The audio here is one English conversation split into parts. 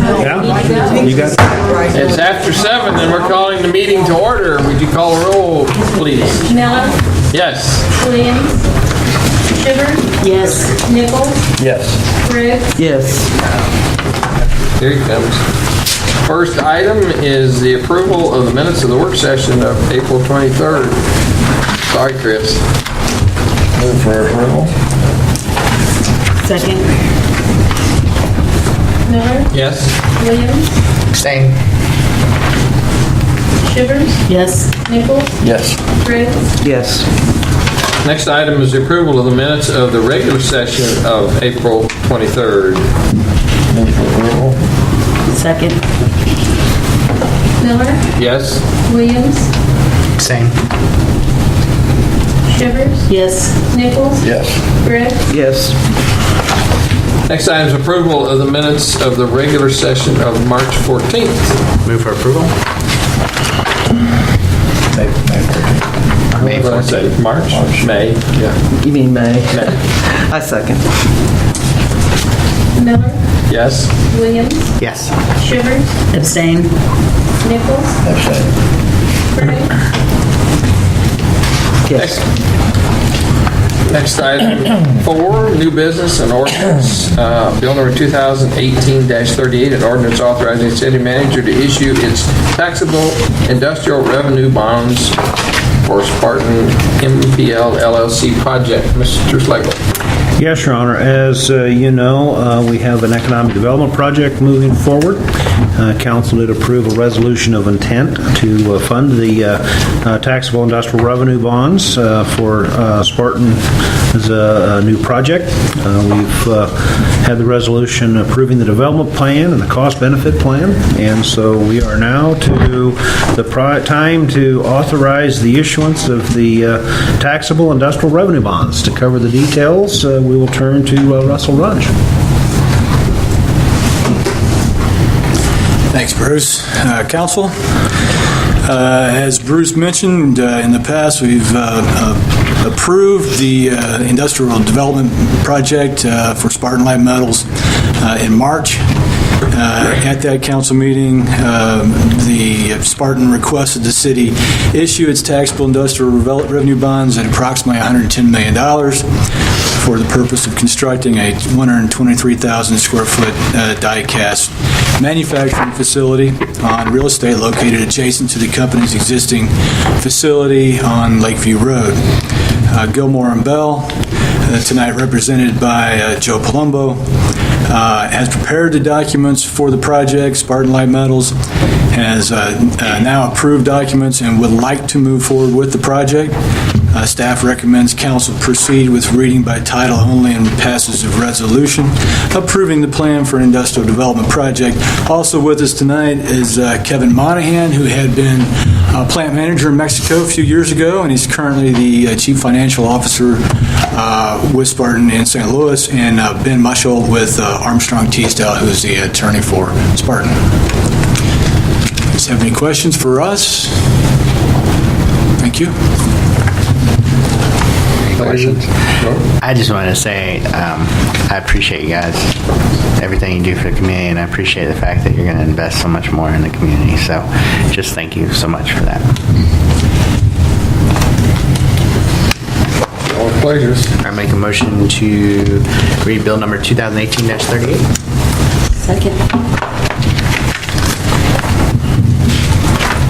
Yeah, you got it. It's after 7 and we're calling the meeting to order. Would you call a roll, please? Miller, Yes. Williams, Shivers, Yes. Nichols, Yes. Briggs, Yes. Here he comes. First item is the approval of the minutes of the work session of April 23rd. Sorry, Chris. Move for approval. Second. Miller, Yes. Williams, Abstain. Shivers, Yes. Nichols, Yes. Briggs, Yes. Next item is the approval of the minutes of the regular session of April 23rd. Move for approval. Second. Miller, Yes. Williams, Abstain. Shivers, Yes. Nichols, Yes. Briggs, Yes. Next item is approval of the minutes of the regular session of March 14th. Move for approval. May 14th. What did I say? March? May. Yeah. You mean May? May. I second. Miller, Yes. Williams, Yes. Shivers, Abstain. Nichols, Abstain. Briggs, Yes. Next item 4, new business and ordinance. Bill number 2018-38, an ordinance authorizing the city manager to issue its taxable industrial revenue bonds for Spartan MPL LLC project. Mr. Schlegel. Yes, Your Honor. As you know, we have an economic development project moving forward. Council did approve a resolution of intent to fund the taxable industrial revenue bonds for Spartan as a new project. We've had the resolution approving the development plan and the cost-benefit plan, and so we are now to the time to authorize the issuance of the taxable industrial revenue bonds. To cover the details, we will turn to Russell Rudge. Thanks, Bruce. Council, as Bruce mentioned, in the past we've approved the industrial development project for Spartan Light Metals in March. At that council meeting, the Spartan requested the city issue its taxable industrial revenue bonds at approximately $110 million for the purpose of constructing a 123,000 square foot die-cast manufacturing facility on real estate located adjacent to the company's existing facility on Lakeview Road. Gilmore and Bell, tonight represented by Joe Palumbo, has prepared the documents for the project. Spartan Light Metals has now approved documents and would like to move forward with the project. Staff recommends council proceed with reading by title only and passage of resolution approving the plan for an industrial development project. Also with us tonight is Kevin Monahan, who had been plant manager in Mexico a few years ago, and he's currently the chief financial officer with Spartan in St. Louis, and Ben Mushel with Armstrong Teasdale, who's the attorney for Spartan. Does have any questions for us? Thank you. Questions? I just wanted to say I appreciate you guys, everything you do for the community, and I appreciate the fact that you're going to invest so much more in the community. So just thank you so much for that. All pleasures. I make a motion to read bill number 2018-38. Second.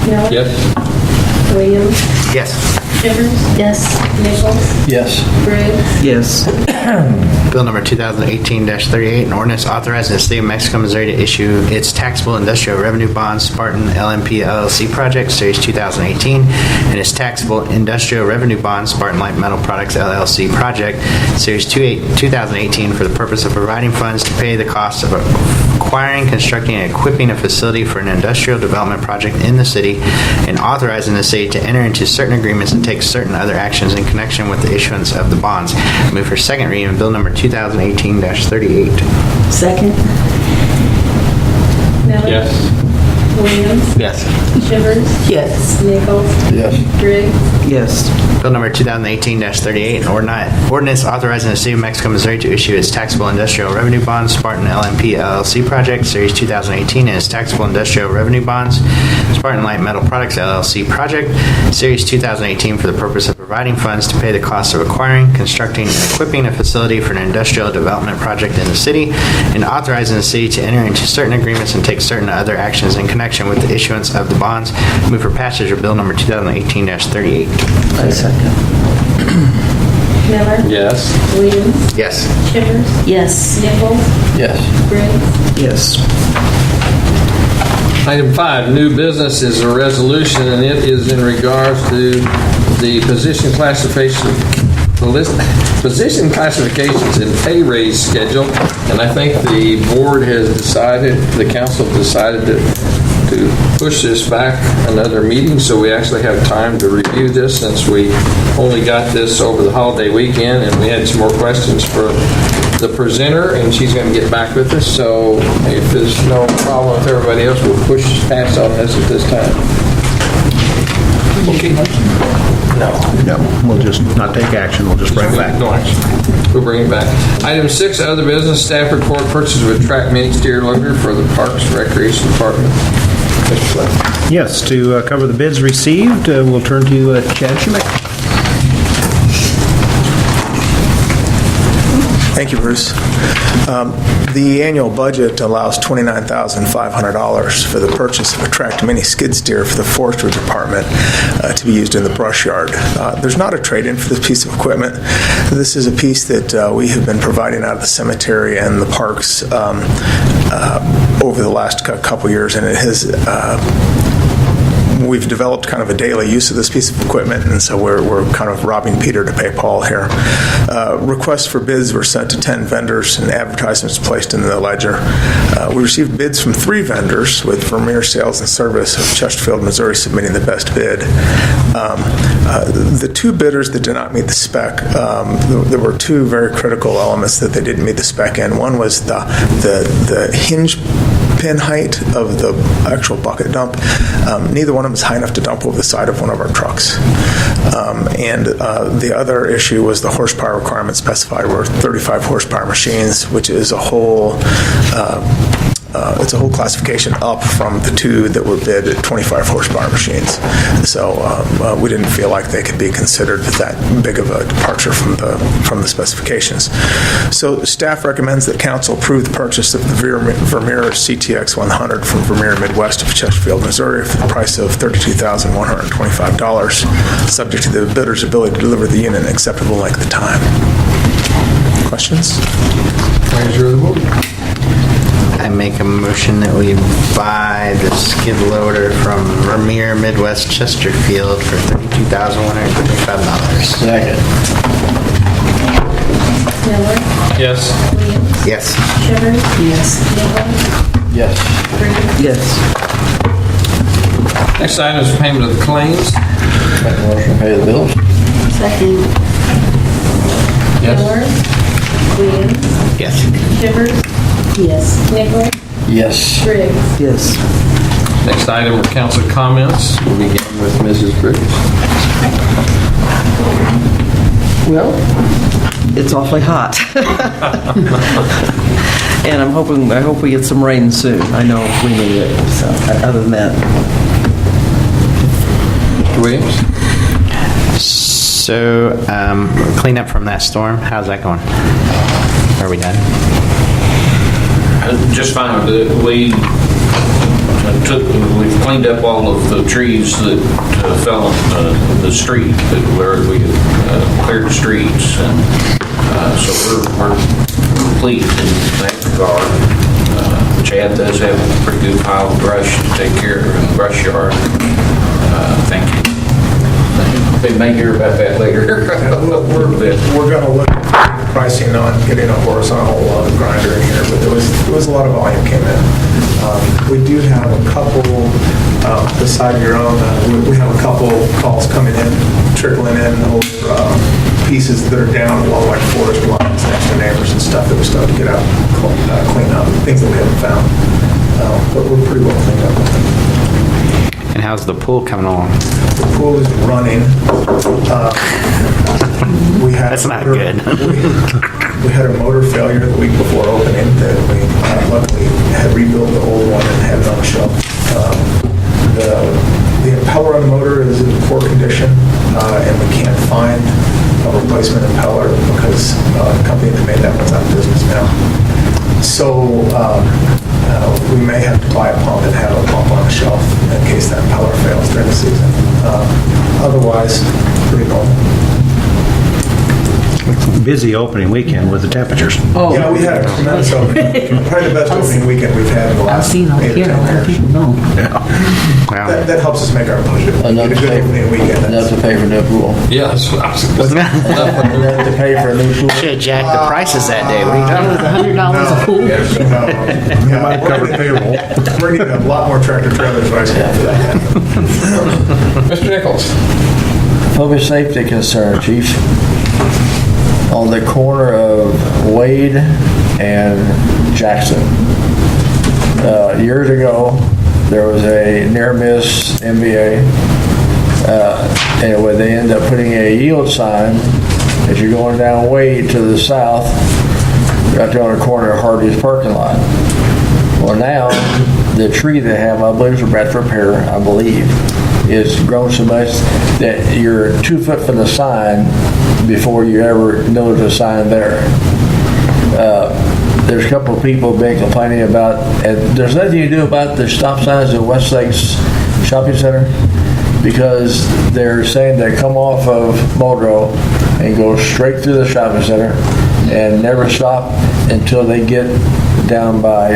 Miller, Yes. Williams, Yes. Shivers, Yes. Nichols, Yes. Briggs, Yes. Bill number 2018-38, an ordinance authorizing the State of Mexico, Missouri to issue its taxable industrial revenue bonds, Spartan LMP LLC project, Series 2018, and its taxable industrial revenue bonds, Spartan Light Metal Products LLC project, Series 2018, for the purpose of providing funds to pay the cost of acquiring, constructing, and equipping a facility for an industrial development project in the city, and authorizing the city to enter into certain agreements and take certain other actions in connection with the issuance of the bonds. Move for second reading of bill number 2018-38. Second. Miller, Yes. Williams. Yes. Shivers. Yes. Nichols. Yes. Briggs. Yes. Bill number 2018-38, an ordinance authorizing the City of Mexico, Missouri to issue its taxable industrial revenue bonds, Spartan LMP LLC Project, Series 2018, and its taxable industrial revenue bonds, Spartan Light Metal Products LLC Project, Series 2018, for the purpose of providing funds to pay the costs of acquiring, constructing, and equipping a facility for an industrial development project in the city, and authorizing the city to enter into certain agreements and take certain other actions in connection with the issuance of the bonds. Move for passage of Bill number 2018-38. I second. Miller. Yes. Williams. Yes. Shivers. Yes. Nichols. Yes. Briggs. Yes. Item 5, new business, is a resolution, and it is in regards to the position classifications and pay raise schedule. And I think the board has decided, the council decided to push this back another meeting, so we actually have time to review this, since we only got this over the holiday weekend, and we had some more questions for the presenter, and she's going to get back with us. So if there's no problem with everybody else, we'll push pass on this at this time. Okay. No, we'll just not take action, we'll just bring it back. No action. We'll bring it back. Item 6, other business, staff report, purchase of a track mini steer loader for the Parks and Recreation Department. Mr. Flynn. Yes, to cover the bids received, we'll turn to Chad Schmidt. Thank you, Bruce. The annual budget allows $29,500 for the purchase of a tracked mini skid steer for the Forestry Department to be used in the brush yard. There's not a trade-in for this piece of equipment. This is a piece that we have been providing out of the cemetery and the parks over the last couple years, and it has we've developed kind of a daily use of this piece of equipment, and so we're kind of robbing Peter to pay Paul here. Requests for bids were sent to 10 vendors and advertisements placed in the ledger. We received bids from 3 vendors, with Vermeer Sales and Service of Chesterfield, Missouri submitting the best bid. The 2 bidders that did not meet the spec, there were 2 very critical elements that they didn't meet the spec in. One was the hinge pin height of the actual bucket dump. Neither one of them is high enough to dump over the side of one of our trucks. And the other issue was the horsepower requirements specified were 35 horsepower machines, which is a whole it's a whole classification up from the 2 that were bid at 25 horsepower machines. So we didn't feel like they could be considered that big of a departure from the specifications. So staff recommends that council approve the purchase of the Vermeer CTX 100 from Vermeer Midwest of Chesterfield, Missouri for the price of $32,125, subject to the bidder's ability to deliver the unit in acceptable length of time. Questions? Pleasure of the board. I make a motion that we buy the skid loader from Vermeer Midwest Chesterfield for $32,125. Second. Miller. Yes. Williams. Yes. Shivers. Yes. Nichols. Yes. Briggs. Yes. Next item is payment of the claims. Make a motion to pay the bills. Second. Yes. Miller. Williams. Yes. Shivers. Yes. Nichols. Yes. Briggs. Yes. Next item are council comments. We'll begin with Mrs. Briggs. Well, it's awfully hot. And I hope we get some rain soon. I know we need it, so other than that. Mr. Williams? So, cleanup from that storm, how's that going? Are we done? Just fine. We cleaned up all of the trees that fell on the street, where we cleared the streets, and so we're complete in that regard. Chad does have a pretty good pile of brush to take care of in the brush yard. Thank you. They may hear about that later. We're going to look at pricing on getting a horizontal grinder in here, but there was a lot of volume came in. We do have a couple, beside your own, we have a couple calls coming in, trickling in over pieces that are down along like forest lines next to neighbors and stuff that we still have to get out, clean up, things that we haven't found. But we're pretty well cleaned up with them. How's the pool coming along? The pool is running. We had That's not motor- good. We had a motor failure the week before opening that we luckily had rebuilt the old one and had it on the shelf. The impeller on the motor is in poor condition, and we can't find a replacement impeller because the company that made that one's out of business now. So we may have to buy a pump and have a pump on the shelf in case that impeller fails during the season. Otherwise, pretty normal. Busy opening weekend with the temperatures. Yeah, we had a tremendous opening. Probably the best opening weekend we've had in the I've last seen on 8 or here, 10 a lot of years. people don't. Wow. That helps us make our budget. Enough Get a to good pay- opening weekend. Enough to pay for new pool. Yeah, that's what I was gonna say. Enough to pay for a new pool. Should have jacked the prices that day. What are you It talking was $100 a pool. Yeah, Might cover payroll. we're needing a lot more tractor trailers right now for that. Mr. Nichols? Public safety concern, chief. On the corner of Wade and Jackson. Years ago, there was a near miss MVA. Anyway, they ended up putting a yield sign as you're going down Wade to the south, right there on the corner of Hardy's parking lot. Well, now, the tree they have, I believe, is about to repair, I believe, is grown so much that you're 2 foot from the sign before you ever know there's a sign there. There's a couple of people been complaining about, and there's nothing you do about the stop signs at Westlake's Shopping Center, because they're saying they come off of Muldrow and go straight through the shopping center and never stop until they get down by,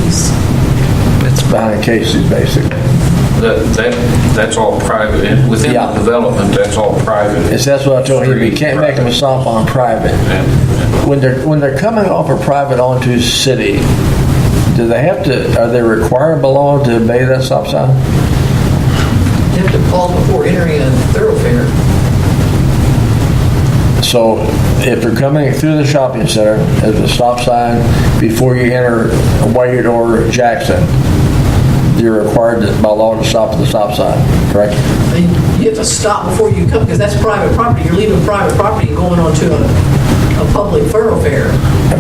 it's behind Casey's basically. That's all private. And within Yeah. the development, that's all private. That's what I told him, you can't make them stop on private. When they're coming off of private onto city, do they have to, are they required below to obey that stop sign? You have to pause before entering a thoroughfare. So if they're coming through the shopping center, there's a stop sign before you enter Wade or Jackson. You're required by law to stop at the stop sign, correct? I mean, you have to stop before you come, because that's private property. You're leaving private property and going onto a public thoroughfare.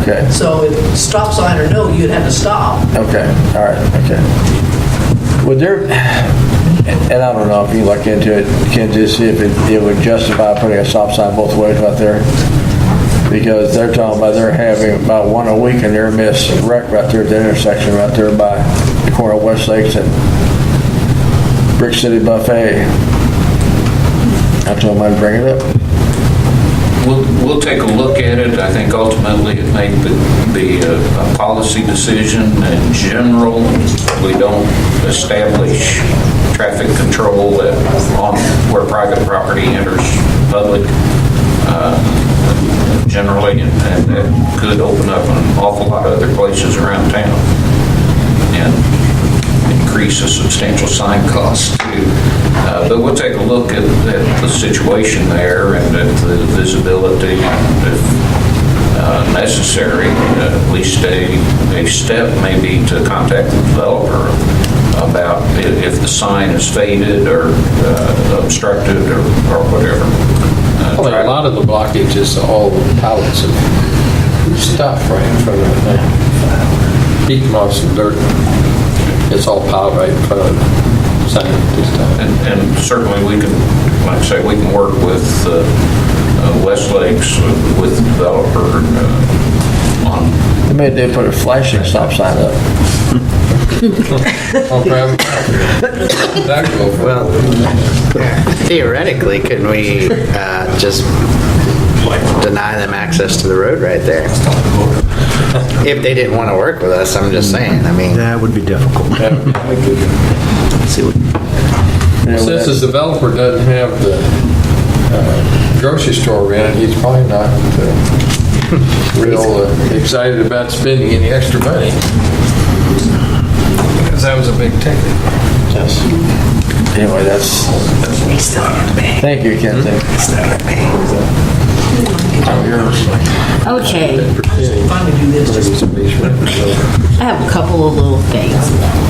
Okay, So if stop sign or no, you'd have to stop. okay, all right, okay. Would there, and I don't know if you look into it, can't just see if it would justify putting a stop sign both ways right there? Because they're talking about they're having about one a week and they're miss wreck right there at the intersection right there by the corner of West Lakes and Brick City Buffet. I told them I'd bring it up. We'll take a look at it. I think ultimately it may be a policy decision. In general, we don't establish traffic control on where private property enters public. Generally, and that could open up an awful lot of other places around town and increase a substantial sign cost too. But we'll take a look at the situation there and at the visibility, and if necessary, at least a step may be to contact the developer about if the sign is faded or obstructed or whatever. Well, a lot of the blockage is all pallets of stuff right in front of it. Keep them off some dirt. It's all piled right in front of the sign this time. And certainly we can, like I say, we can work with West Lakes, with the developer on. Maybe they put a flashing stop sign up. On private property. That'd go for it. Well, theoretically, couldn't we just deny them access to the road right there? If they didn't want to work with us, I'm just saying, I mean. That would be difficult. Since the developer doesn't have the grocery store rent, he's probably not real excited about spending any extra money. Because that was a big ticket. Yes. Anyway, that's. Thank you, Ken. Thank you. Okay, Finally do this, just I have a couple of little things.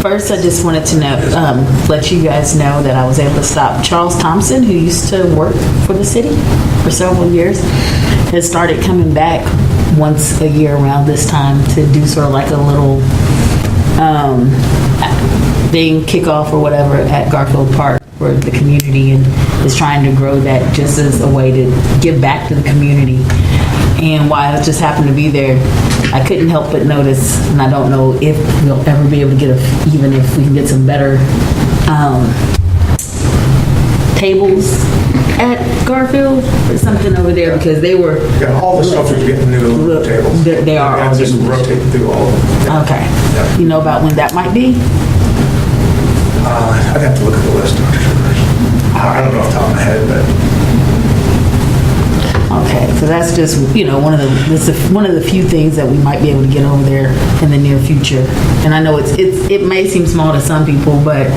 First, I just wanted to know, let you guys know that I was able to stop Charles Thompson, who used to work for the city for several years, has started coming back once a year around this time to do sort of like a little thing, kickoff or whatever at Garfield Park for the community, and is trying to grow that just as a way to give back to the community. And while I just happened to be there, I couldn't help but notice, and I don't know if we'll ever be able to get even if we can get some better tables at Garfield or something over there, because they were. Yeah, all the stuff is getting new little tables. They are all Just getting- rotate through all of them. Okay. Yeah. You know about when that might be? I'd have to look at the list. I don't know off the top of my head, but Okay, so that's just, one of the few things that we might be able to get over there in the near future. And I know it may seem small to some people, but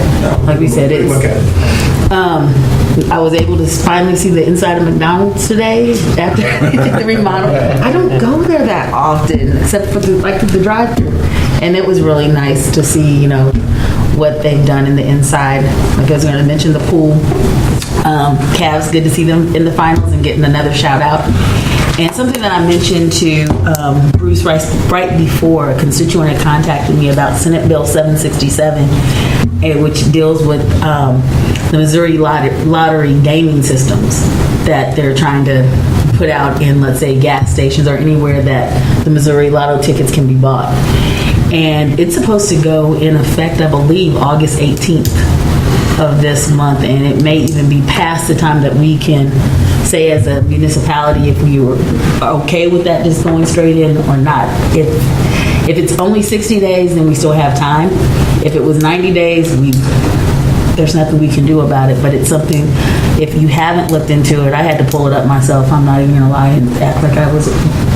like we said, it's. look at it. I was able to finally see the inside of McDonald's today after the remodel. I don't go there that often, except for the drive-thru, and it was really nice to see, what they've done in the inside. Like I was going to mention the pool. Cavs, good to see them in the finals and getting another shout out. And something that I mentioned to Bruce Rice right before, a constituent had contacted me about Senate Bill 767, which deals with the Missouri lottery gaming systems that they're trying to put out in, let's say, gas stations or anywhere that the Missouri Lotto tickets can be bought. And it's supposed to go in effect, I believe, August 18th of this month, and it may even be past the time that we can say as a municipality if we were okay with that just going straight in or not. If it's only 60 days, then we still have time. If it was 90 days, there's nothing we can do about it, but it's something, if you haven't looked into it, I had to pull it up myself, I'm not even gonna lie and act like I was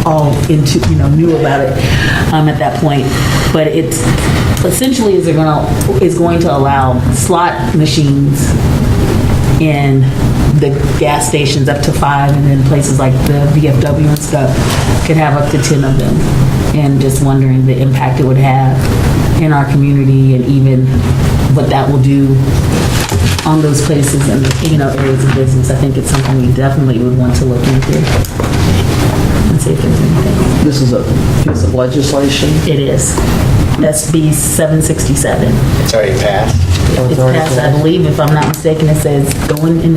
all into, knew about it at that point. But it's essentially is going to allow slot machines in the gas stations up to 5, and then places like the VFW and stuff could have up to 10 of them. And just wondering the impact it would have in our community, and even what that will do on those places and areas of business. I think it's something we definitely would want to look into and see if there's anything. This is a piece of legislation. It is. SB 767. It's already passed. It's passed, I believe, if I'm not mistaken, it says going in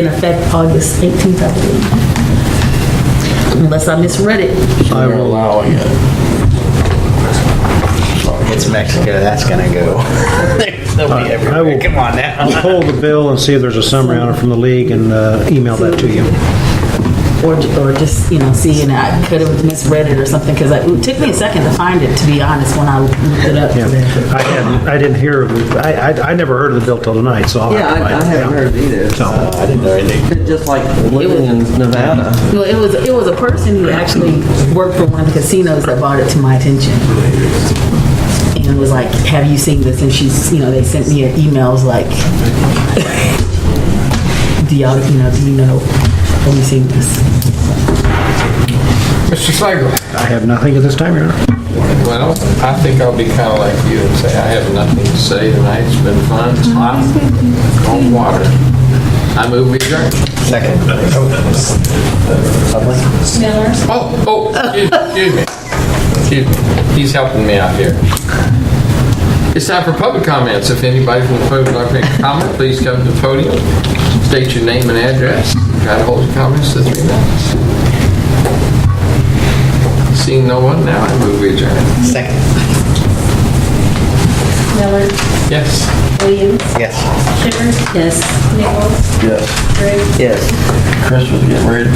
effect August 18th, I believe. Unless I misread it. I will allow it. It's Mexico, that's gonna go. They'll be I everywhere. will- Come on now. I'll pull the bill and see if there's a summary on it from the league and email that to you. Or just, see, and I could have misread it or something, because it took me a second to find it, to be honest, when I looked it up Yeah, today. I didn't hear of it. I never heard of the bill till tonight, so I'll have to Yeah, find I it. haven't heard it either. So, I didn't know anything. Just like living in Nevada. Well, it was a person who actually worked for one of the casinos that brought it to my attention. And was like, have you seen this? And she's, they sent me emails like, do you know, have you seen this? Mr. Slagle? I have nothing at this time, Your Honor. Well, I think I'll be kind of like you and say I have nothing to say tonight. It's been fun. It's hot. Cold water. I move we adjourn. Second. Miller, Excuse me. Excuse me. He's helping me out here. It's time for public comments. If anybody from the public would like to make a comment, please come to the podium. State your name and address. Try to hold your comments to 3 minutes. Seeing no one now, I move we adjourn. Second. Miller, Yes. Williams, Yes. Shivers, Yes. Nichols, Yes. Briggs, Yes. Chris was getting ready to